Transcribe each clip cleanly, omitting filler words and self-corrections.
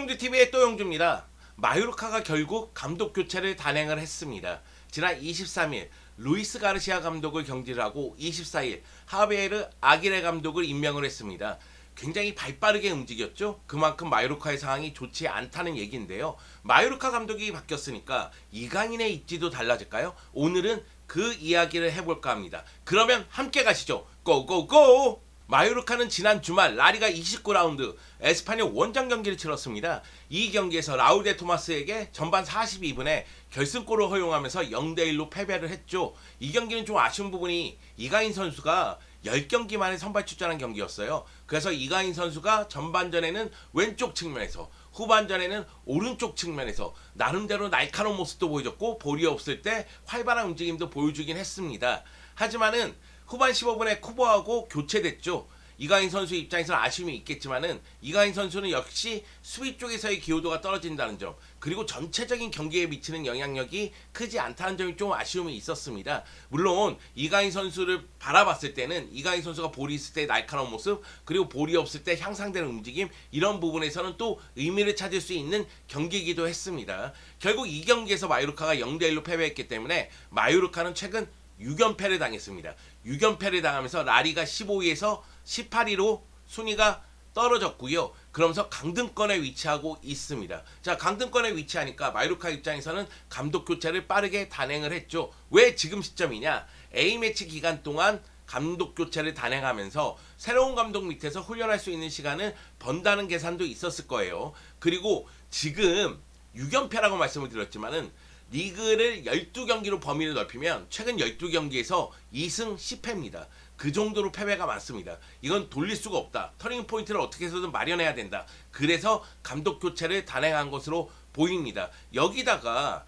또용주TV의 또용주입니다. 마요르카가 결국 감독 교체를 단행을 했습니다. 지난 23일 루이스 가르시아 감독을 경질을 하고 24일 하베르 아기레 감독을 임명을 했습니다. 굉장히 발빠르게 움직였죠. 그만큼 마요르카의 상황이 좋지 않다는 얘기인데요. 마요르카 감독이 바뀌었으니까 이강인의 입지도 달라질까요? 오늘은 그 이야기를 해볼까 합니다. 그러면 함께 가시죠. 고고고! 마요르카는 지난 주말 라리가 29라운드 에스파뇰 원정 경기를 치렀습니다. 이 경기에서 라울 데 토마스에게 전반 42분에 결승골을 허용하면서 0대1로 패배를 했죠. 이 경기는 좀 아쉬운 부분이 이강인 선수가 10경기 만에 선발 출전한 경기였어요. 그래서 이강인 선수가 전반전에는 왼쪽 측면에서, 후반전에는 오른쪽 측면에서 나름대로 날카로운 모습도 보여줬고 볼이 없을 때 활발한 움직임도 보여주긴 했습니다. 하지만은 후반 15분에 쿠보하고 교체됐죠. 이강인 선수 입장에서는 아쉬움이 있겠지만은 이강인 선수는 역시 수비 쪽에서의 기여도가 떨어진다는 점, 그리고 전체적인 경기에 미치는 영향력이 크지 않다는 점이 좀 아쉬움이 있었습니다. 물론 이강인 선수를 바라봤을 때는 이강인 선수가 볼이 있을 때 날카로운 모습, 그리고 볼이 없을 때 향상되는 움직임, 이런 부분에서는 또 의미를 찾을 수 있는 경기이기도 했습니다. 결국 이 경기에서 마요르카가 0대1로 패배했기 때문에 마요르카는 최근 6연패를 당했습니다. 6연패를 당하면서 라리가 15위에서 18위로 순위가 떨어졌고요. 그러면서 강등권에 위치하고 있습니다. 자, 강등권에 위치하니까 마요르카 입장에서는 감독 교체를 빠르게 단행을 했죠. 왜 지금 시점이냐? A매치 기간 동안 감독 교체를 단행하면서 새로운 감독 밑에서 훈련할 수 있는 시간을 번다는 계산도 있었을 거예요. 그리고 지금 6연패라고 말씀을 드렸지만은 리그를 12경기로 범위를 넓히면 최근 12경기에서 2승 10패입니다. 그 정도로 패배가 많습니다. 이건 돌릴 수가 없다. 터닝 포인트를 어떻게 해서든 마련해야 된다. 그래서 감독 교체를 단행한 것으로 보입니다. 여기다가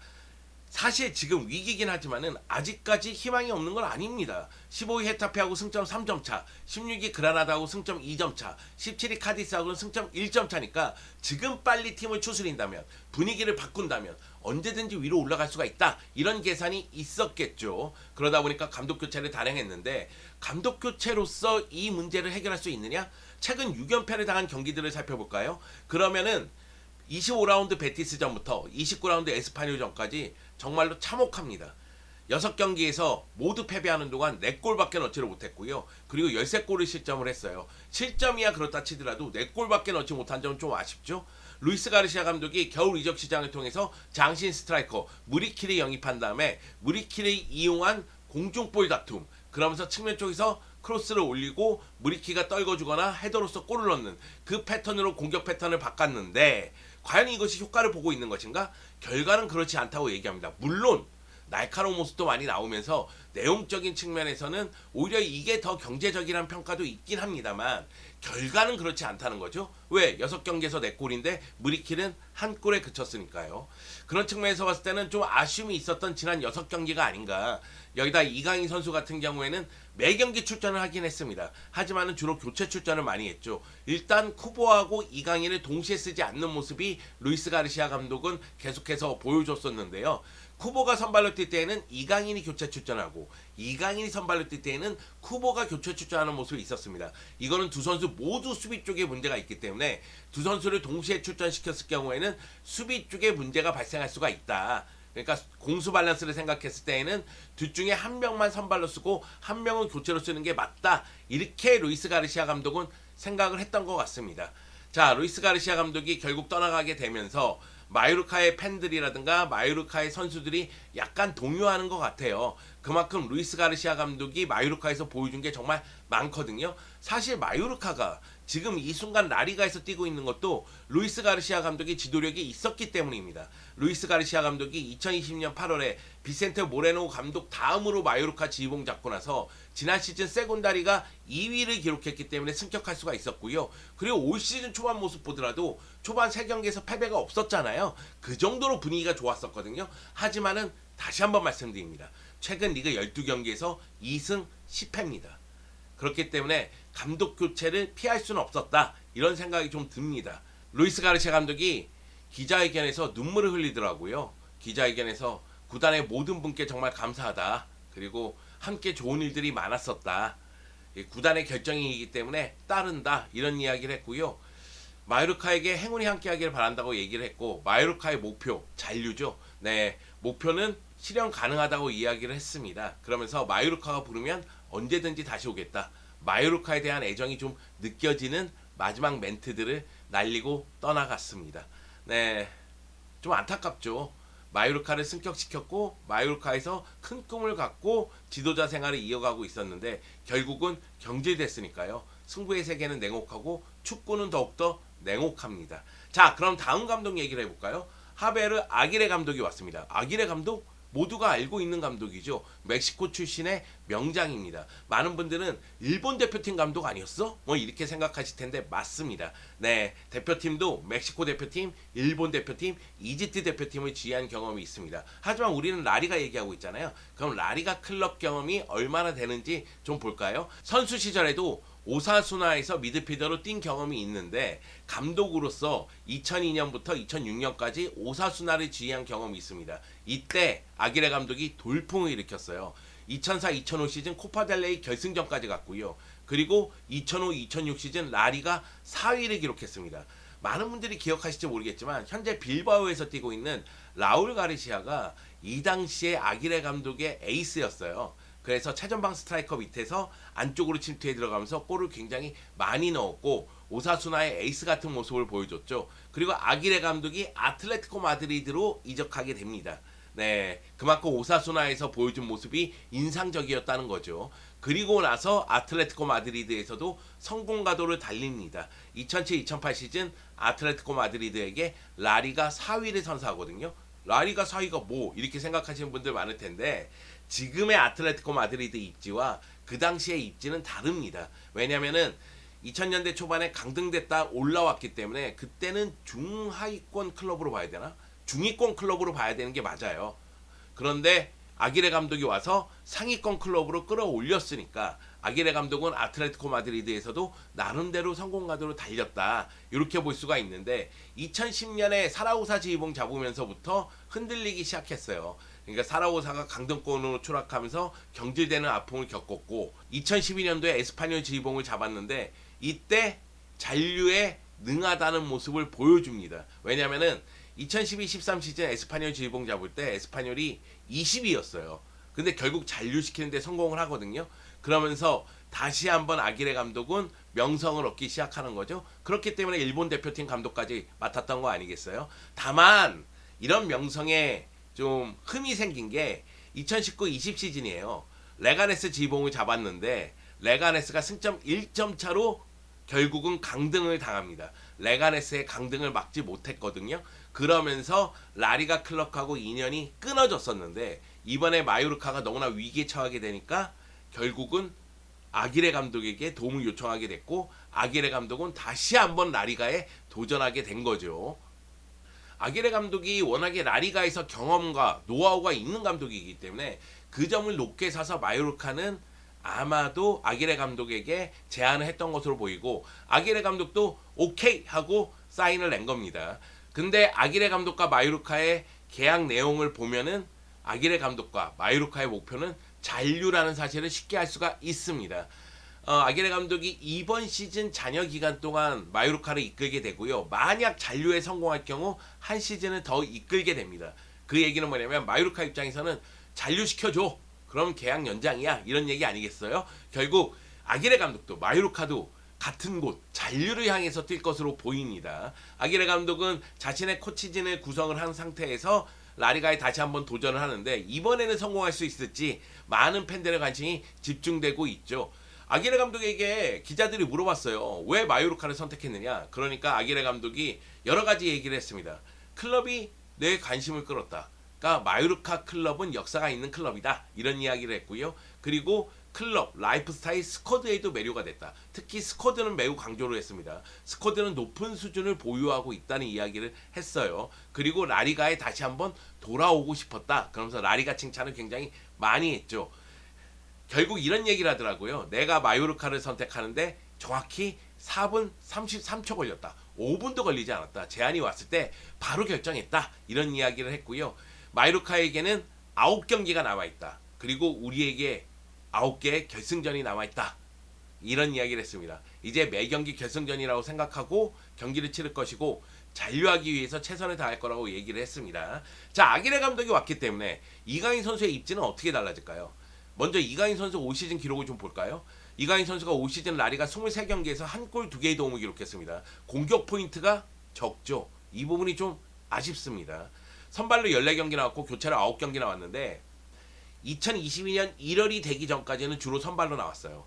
사실 지금 위기긴 하지만은 아직까지 희망이 없는 건 아닙니다. 15위 헤타페하고 승점 3점 차, 16위 그라나다하고 승점 2점 차, 17위 카디스하고는 승점 1점 차니까 지금 빨리 팀을 추스린다면, 분위기를 바꾼다면 언제든지 위로 올라갈 수가 있다. 이런 계산이 있었겠죠. 그러다 보니까 감독 교체를 단행했는데, 감독 교체로서 이 문제를 해결할 수 있느냐? 최근 6연패를 당한 경기들을 살펴볼까요? 그러면은 25라운드 베티스전부터 29라운드 에스파뇰전까지 정말로 참혹합니다. 6경기에서 모두 패배하는 동안 4골밖에 넣지를 못했고요. 그리고 13골을 실점을 했어요. 실점이야 그렇다 치더라도 4골밖에 넣지 못한 점은 좀 아쉽죠. 루이스 가르시아 감독이 겨울 이적 시장을 통해서 장신 스트라이커 무리키를 영입한 다음에 무리키를 이용한 공중볼 다툼, 그러면서 측면 쪽에서 크로스를 올리고 무리키가 떨궈주거나 헤더로서 골을 넣는 그 패턴으로 공격 패턴을 바꿨는데, 과연 이것이 효과를 보고 있는 것인가? 결과는 그렇지 않다고 얘기합니다. 물론 날카로운 모습도 많이 나오면서 내용적인 측면에서는 오히려 이게 더 경제적이라는 평가도 있긴 합니다만 결과는 그렇지 않다는 거죠. 왜? 6경기에서 4골인데 무리킬은 1골에 그쳤으니까요. 그런 측면에서 봤을 때는 좀 아쉬움이 있었던 지난 6경기가 아닌가. 여기다 이강인 선수 같은 경우에는 매 경기 출전을 하긴 했습니다. 하지만은 주로 교체 출전을 많이 했죠. 일단 쿠보하고 이강인을 동시에 쓰지 않는 모습이 루이스 가르시아 감독은 계속해서 보여줬었는데요. 쿠보가 선발로 뛸 때에는 이강인이 교체 출전하고 이강인이 선발로 뛸 때에는 쿠보가 교체 출전하는 모습이 있었습니다. 이거는 두 선수 모두 수비 쪽에 문제가 있기 때문에 두 선수를 동시에 출전시켰을 경우에는 수비 쪽에 문제가 발생할 수가 있다. 그러니까 공수 밸런스를 생각했을 때에는 둘 중에 한 명만 선발로 쓰고 한 명은 교체로 쓰는 게 맞다. 이렇게 루이스 가르시아 감독은 생각을 했던 것 같습니다. 자, 루이스 가르시아 감독이 결국 떠나가게 되면서 마요르카의 팬들이라든가 마요르카의 선수들이 약간 동요하는 것 같아요. 그만큼 루이스 가르시아 감독이 마요르카에서 보여준 게 정말 많거든요. 사실 마요르카가 지금 이 순간 라리가에서 뛰고 있는 것도 루이스 가르시아 감독의 지도력이 있었기 때문입니다. 루이스 가르시아 감독이 2020년 8월에 비센테 모레노 감독 다음으로 마요르카 지휘봉 잡고 나서 지난 시즌 세곤다리가 2위를 기록했기 때문에 승격할 수가 있었고요. 그리고 올 시즌 초반 모습 보더라도 초반 3경기에서 패배가 없었잖아요. 그 정도로 분위기가 좋았었거든요. 하지만은 다시 한번 말씀드립니다. 최근 리그 12경기에서 2승 10패입니다. 그렇기 때문에 감독 교체를 피할 수는 없었다. 이런 생각이 좀 듭니다. 루이스 가르시아 감독이 기자회견에서 눈물을 흘리더라고요. 기자회견에서 구단의 모든 분께 정말 감사하다. 그리고 함께 좋은 일들이 많았었다. 구단의 결정이기 때문에 따른다. 이런 이야기를 했고요. 마요르카에게 행운이 함께하기를 바란다고 얘기를 했고 마요르카의 목표 잔류죠. 네, 목표는 실현 가능하다고 이야기를 했습니다. 그러면서 마요르카가 부르면 언제든지 다시 오겠다. 마요르카에 대한 애정이 좀 느껴지는 마지막 멘트들을 날리고 떠나갔습니다. 네, 좀 안타깝죠. 마요르카를 승격시켰고 마요르카에서 큰 꿈을 갖고 지도자 생활을 이어가고 있었는데 결국은 경질됐으니까요. 승부의 세계는 냉혹하고 축구는 더욱더 냉혹합니다. 자, 그럼 다음 감독 얘기를 해볼까요? 하베르 아기레 감독이 왔습니다. 아기레 감독 모두가 알고 있는 감독이죠. 멕시코 출신의 명장입니다. 많은 분들은 일본 대표팀 감독 아니었어? 뭐 이렇게 생각하실 텐데 맞습니다. 네, 대표팀도 멕시코 대표팀, 일본 대표팀, 이집트 대표팀을 지휘한 경험이 있습니다. 하지만 우리는 라리가 얘기하고 있잖아요. 그럼 라리가 클럽 경험이 얼마나 되는지 좀 볼까요? 선수 시절에도 오사수나에서 미드필더로 뛴 경험이 있는데 감독으로서 2002년부터 2006년까지 오사수나를 지휘한 경험이 있습니다. 이때 아기레 감독이 돌풍을 일으켰어요. 2004-2005 시즌 코파델레이 결승전까지 갔고요. 그리고 2005-2006 시즌 라리가 4위를 기록했습니다. 많은 분들이 기억하실지 모르겠지만 현재 빌바오에서 뛰고 있는 라울 가르시아가 이 당시에 아기레 감독의 에이스였어요. 그래서 최전방 스트라이커 밑에서 안쪽으로 침투해 들어가면서 골을 굉장히 많이 넣었고 오사수나의 에이스 같은 모습을 보여줬죠. 그리고 아기레 감독이 아틀레티코 마드리드로 이적하게 됩니다. 네, 그만큼 오사수나에서 보여준 모습이 인상적이었다는 거죠. 그리고 나서 아틀레티코 마드리드에서도 성공 가도를 달립니다. 2007-2008 시즌 아틀레티코 마드리드에게 라리가 4위를 선사하거든요. 라리가 4위가 뭐 이렇게 생각하시는 분들 많을 텐데 지금의 아틀레티코 마드리드 입지와 그 당시의 입지는 다릅니다. 왜냐면은 2000년대 초반에 강등됐다 올라왔기 때문에 그때는 중하위권 클럽으로 봐야 되나? 중위권 클럽으로 봐야 되는 게 맞아요. 그런데 아기레 감독이 와서 상위권 클럽으로 끌어올렸으니까 아기레 감독은 아틀레티코 마드리드에서도 나름대로 성공가도로 달렸다. 이렇게 볼 수가 있는데 2010년에 사라우사 지휘봉 잡으면서부터 흔들리기 시작했어요. 그러니까 사라우사가 강등권으로 추락하면서 경질되는 아픔을 겪었고 2012년도에 에스파뇰 지휘봉을 잡았는데 이때 잔류에 능하다는 모습을 보여줍니다. 왜냐면은 2012-13 시즌 에스파뇰 지휘봉 잡을 때 에스파뇰이 20위였어요. 근데 결국 잔류시키는데 성공을 하거든요. 그러면서 다시 한번 아기레 감독은 명성을 얻기 시작하는 거죠. 그렇기 때문에 일본 대표팀 감독까지 맡았던 거 아니겠어요? 다만 이런 명성에 좀 흠이 생긴 게 2019-20 시즌이에요. 레가네스 지휘봉을 잡았는데 레가네스가 승점 1점 차로 결국은 강등을 당합니다. 레가네스의 강등을 막지 못했거든요. 그러면서 라리가 클럽하고 인연이 끊어졌었는데 이번에 마요르카가 너무나 위기에 처하게 되니까 결국은 아기레 감독에게 도움을 요청하게 됐고 아기레 감독은 다시 한번 라리가에 도전하게 된 거죠. 아기레 감독이 워낙에 라리가에서 경험과 노하우가 있는 감독이기 때문에 그 점을 높게 사서 마요르카는 아마도 아기레 감독에게 제안을 했던 것으로 보이고 아기레 감독도 오케이 하고 사인을 낸 겁니다. 근데 아기레 감독과 마요르카의 계약 내용을 보면은 아기레 감독과 마요르카의 목표는 잔류라는 사실을 쉽게 알 수가 있습니다. 아기레 감독이 이번 시즌 잔여 기간 동안 마요르카를 이끌게 되고요. 만약 잔류에 성공할 경우 한 시즌을 더 이끌게 됩니다. 그 얘기는 뭐냐면 마요르카 입장에서는 잔류시켜줘. 그럼 계약 연장이야. 이런 얘기 아니겠어요? 결국 아기레 감독도 마요르카도 같은 곳 잔류를 향해서 뛸 것으로 보입니다. 아기레 감독은 자신의 코치진을 구성을 한 상태에서 라리가에 다시 한번 도전을 하는데 이번에는 성공할 수 있을지 많은 팬들의 관심이 집중되고 있죠. 아기레 감독에게 기자들이 물어봤어요. 왜 마요르카를 선택했느냐? 그러니까 아기레 감독이 여러 가지 얘기를 했습니다. 클럽이 내 관심을 끌었다. 그러니까 마요르카 클럽은 역사가 있는 클럽이다. 이런 이야기를 했고요. 그리고 클럽, 라이프 스타일, 스쿼드에도 매료가 됐다. 특히 스쿼드는 매우 강조를 했습니다. 스쿼드는 높은 수준을 보유하고 있다는 이야기를 했어요. 그리고 라리가에 다시 한번 돌아오고 싶었다. 그러면서 라리가 칭찬을 굉장히 많이 했죠. 결국 이런 얘기를 하더라고요. 내가 마요르카를 선택하는데 정확히 4분 33초 걸렸다. 5분도 걸리지 않았다. 제안이 왔을 때 바로 결정했다. 이런 이야기를 했고요. 마요르카에게는 9경기가 남아있다. 그리고 우리에게 9개의 결승전이 남아있다. 이런 이야기를 했습니다. 이제 매 경기 결승전이라고 생각하고 경기를 치를 것이고 잔류하기 위해서 최선을 다할 거라고 얘기를 했습니다. 자, 아기레 감독이 왔기 때문에 이강인 선수의 입지는 어떻게 달라질까요? 먼저 이강인 선수 올 시즌 기록을 좀 볼까요? 이강인 선수가 올 시즌 라리가 23경기에서 한 골 2개의 도움을 기록했습니다. 공격 포인트가 적죠. 이 부분이 좀 아쉽습니다. 선발로 14경기 나왔고 교체로 9경기 나왔는데 2022년 1월이 되기 전까지는 주로 선발로 나왔어요.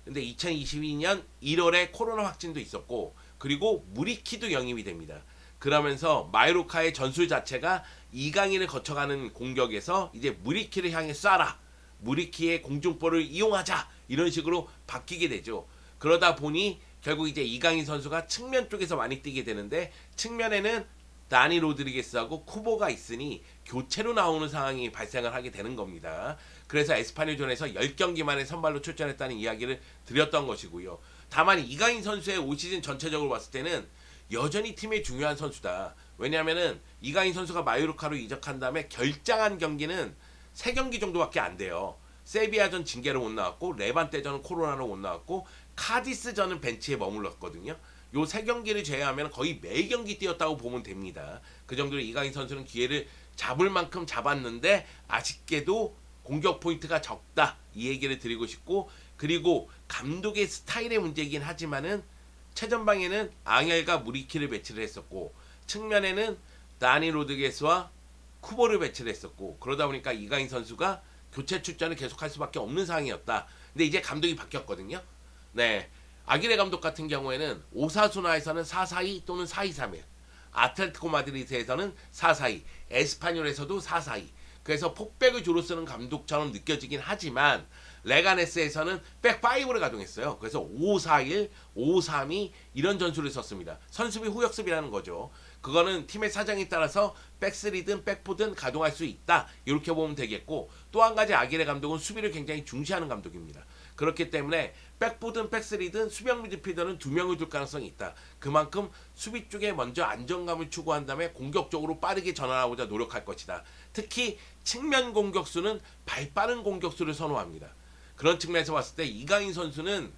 근데 2022년 1월에 코로나 확진도 있었고 그리고 무리키도 영입이 됩니다. 그러면서 마요르카의 전술 자체가 이강인을 거쳐가는 공격에서 이제 무리키를 향해 쏴라. 무리키의 공중볼을 이용하자. 이런 식으로 바뀌게 되죠. 그러다 보니 결국 이제 이강인 선수가 측면 쪽에서 많이 뛰게 되는데 측면에는 다니 로드리게스하고 쿠보가 있으니 교체로 나오는 상황이 발생을 하게 되는 겁니다. 그래서 에스파뇰전에서 10경기 만에 선발로 출전했다는 이야기를 드렸던 것이고요. 다만 이강인 선수의 올 시즌 전체적으로 봤을 때는 여전히 팀의 중요한 선수다. 왜냐하면은 이강인 선수가 마요르카로 이적한 다음에 결장한 경기는 3경기 정도밖에 안 돼요. 세비야전 징계로 못 나왔고 레반테전은 코로나로 못 나왔고 카디스전은 벤치에 머물렀거든요. 요 3경기를 제외하면 거의 매 경기 뛰었다고 보면 됩니다. 그 정도로 이강인 선수는 기회를 잡을 만큼 잡았는데 아쉽게도 공격 포인트가 적다. 이 얘기를 드리고 싶고 그리고 감독의 스타일의 문제이긴 하지만은 최전방에는 앙헬과 무리키를 배치를 했었고 측면에는 다니 로드게스와 쿠보를 배치를 했었고 그러다 보니까 이강인 선수가 교체 출전을 계속할 수밖에 없는 상황이었다. 근데 이제 감독이 바뀌었거든요. 네, 아기레 감독 같은 경우에는 오사수나에서는 4-4-2 또는 4-2-3-1, 아틀레티코 마드리드에서는 4-4-2, 에스파뇰에서도 4-4-2. 그래서 폭백을 주로 쓰는 감독처럼 느껴지긴 하지만 레가네스에서는 백5를 가동했어요. 그래서 5-4-1, 5-3-2 이런 전술을 썼습니다. 선수비 후역습이라는 거죠. 그거는 팀의 사정에 따라서 백3든 백4든 가동할 수 있다. 이렇게 보면 되겠고 또 한 가지 아기레 감독은 수비를 굉장히 중시하는 감독입니다. 그렇기 때문에 백4든 백3든 수비형 미드필더는 2명을 둘 가능성이 있다. 그만큼 수비 쪽에 먼저 안정감을 추구한 다음에 공격적으로 빠르게 전환하고자 노력할 것이다. 특히 측면 공격수는 발빠른 공격수를 선호합니다. 그런 측면에서 봤을 때 이강인 선수는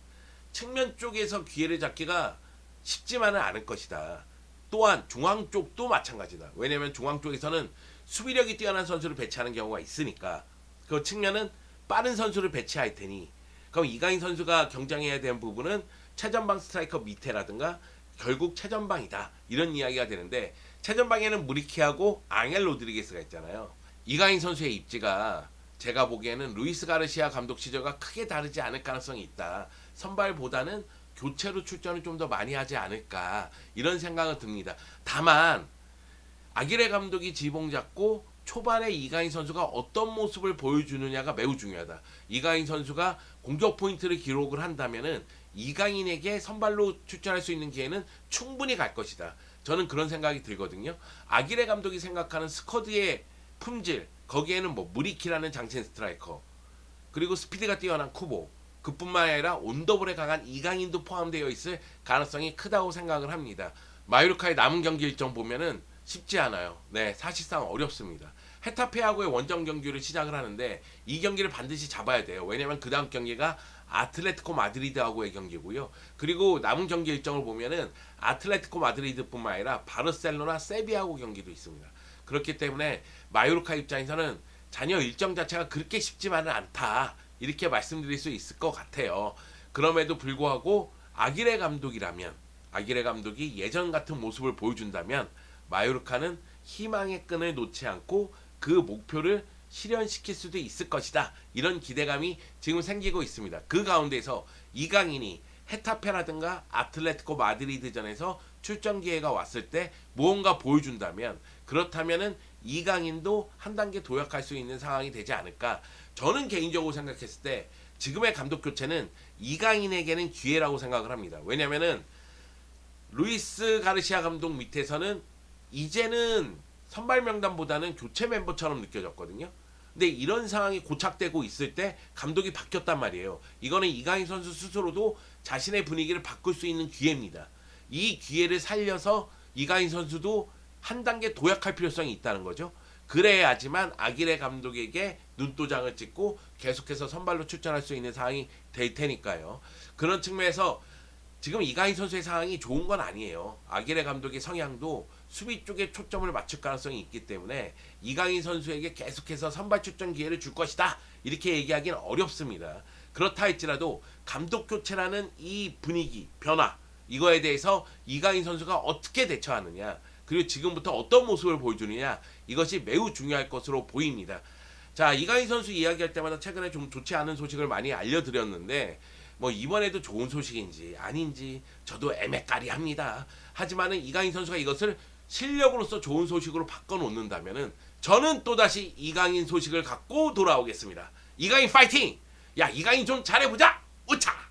측면 쪽에서 기회를 잡기가 쉽지만은 않을 것이다. 또한 중앙 쪽도 마찬가지다. 왜냐하면 중앙 쪽에서는 수비력이 뛰어난 선수를 배치하는 경우가 있으니까 그 측면은 빠른 선수를 배치할 테니 그럼 이강인 선수가 경쟁해야 되는 부분은 최전방 스트라이커 밑에라든가 결국 최전방이다. 이런 이야기가 되는데 최전방에는 무리키하고 앙헬 로드리게스가 있잖아요. 이강인 선수의 입지가 제가 보기에는 루이스 가르시아 감독 시절과 크게 다르지 않을 가능성이 있다. 선발보다는 교체로 출전을 좀 더 많이 하지 않을까 이런 생각은 듭니다. 다만 아기레 감독이 지봉 잡고 초반에 이강인 선수가 어떤 모습을 보여주느냐가 매우 중요하다. 이강인 선수가 공격 포인트를 기록을 한다면은 이강인에게 선발로 출전할 수 있는 기회는 충분히 갈 것이다. 저는 그런 생각이 들거든요. 아기레 감독이 생각하는 스쿼드의 품질 거기에는 뭐 무리키라는 장신 스트라이커 그리고 스피드가 뛰어난 쿠보 그뿐만 아니라 온더볼에 강한 이강인도 포함되어 있을 가능성이 크다고 생각을 합니다. 마요르카의 남은 경기 일정 보면은 쉽지 않아요. 네, 사실상 어렵습니다. 헤타페하고의 원정 경기를 시작을 하는데 이 경기를 반드시 잡아야 돼요. 왜냐면 그 다음 경기가 아틀레티코 마드리드하고의 경기고요. 그리고 남은 경기 일정을 보면은 아틀레티코 마드리드뿐만 아니라 바르셀로나 세비야고 경기도 있습니다. 그렇기 때문에 마요르카 입장에서는 잔여 일정 자체가 그렇게 쉽지만은 않다. 이렇게 말씀드릴 수 있을 것 같아요. 그럼에도 불구하고 아기레 감독이라면 아기레 감독이 예전 같은 모습을 보여준다면 마요르카는 희망의 끈을 놓지 않고 그 목표를 실현시킬 수도 있을 것이다. 이런 기대감이 지금 생기고 있습니다. 그 가운데서 이강인이 헤타페라든가 아틀레티코 마드리드전에서 출전 기회가 왔을 때 무언가 보여준다면 그렇다면은 이강인도 한 단계 도약할 수 있는 상황이 되지 않을까. 저는 개인적으로 생각했을 때 지금의 감독 교체는 이강인에게는 기회라고 생각을 합니다. 왜냐면은 루이스 가르시아 감독 밑에서는 이제는 선발 명단보다는 교체 멤버처럼 느껴졌거든요. 근데 이런 상황이 고착되고 있을 때 감독이 바뀌었단 말이에요. 이거는 이강인 선수 스스로도 자신의 분위기를 바꿀 수 있는 기회입니다. 이 기회를 살려서 이강인 선수도 한 단계 도약할 필요성이 있다는 거죠. 그래야지만 아기레 감독에게 눈도장을 찍고 계속해서 선발로 출전할 수 있는 상황이 될 테니까요. 그런 측면에서 지금 이강인 선수의 상황이 좋은 건 아니에요. 아기레 감독의 성향도 수비 쪽에 초점을 맞출 가능성이 있기 때문에 이강인 선수에게 계속해서 선발 출전 기회를 줄 것이다. 이렇게 얘기하기는 어렵습니다. 그렇다 할지라도 감독 교체라는 이 분위기, 변화 이거에 대해서 이강인 선수가 어떻게 대처하느냐 그리고 지금부터 어떤 모습을 보여주느냐 이것이 매우 중요할 것으로 보입니다. 자, 이강인 선수 이야기할 때마다 최근에 좀 좋지 않은 소식을 많이 알려드렸는데 뭐 이번에도 좋은 소식인지 아닌지 저도 애매까리합니다. 하지만은 이강인 선수가 이것을 실력으로서 좋은 소식으로 바꿔놓는다면은 저는 또다시 이강인 소식을 갖고 돌아오겠습니다. 이강인 파이팅! 야, 이강인 좀 잘해보자! 우차!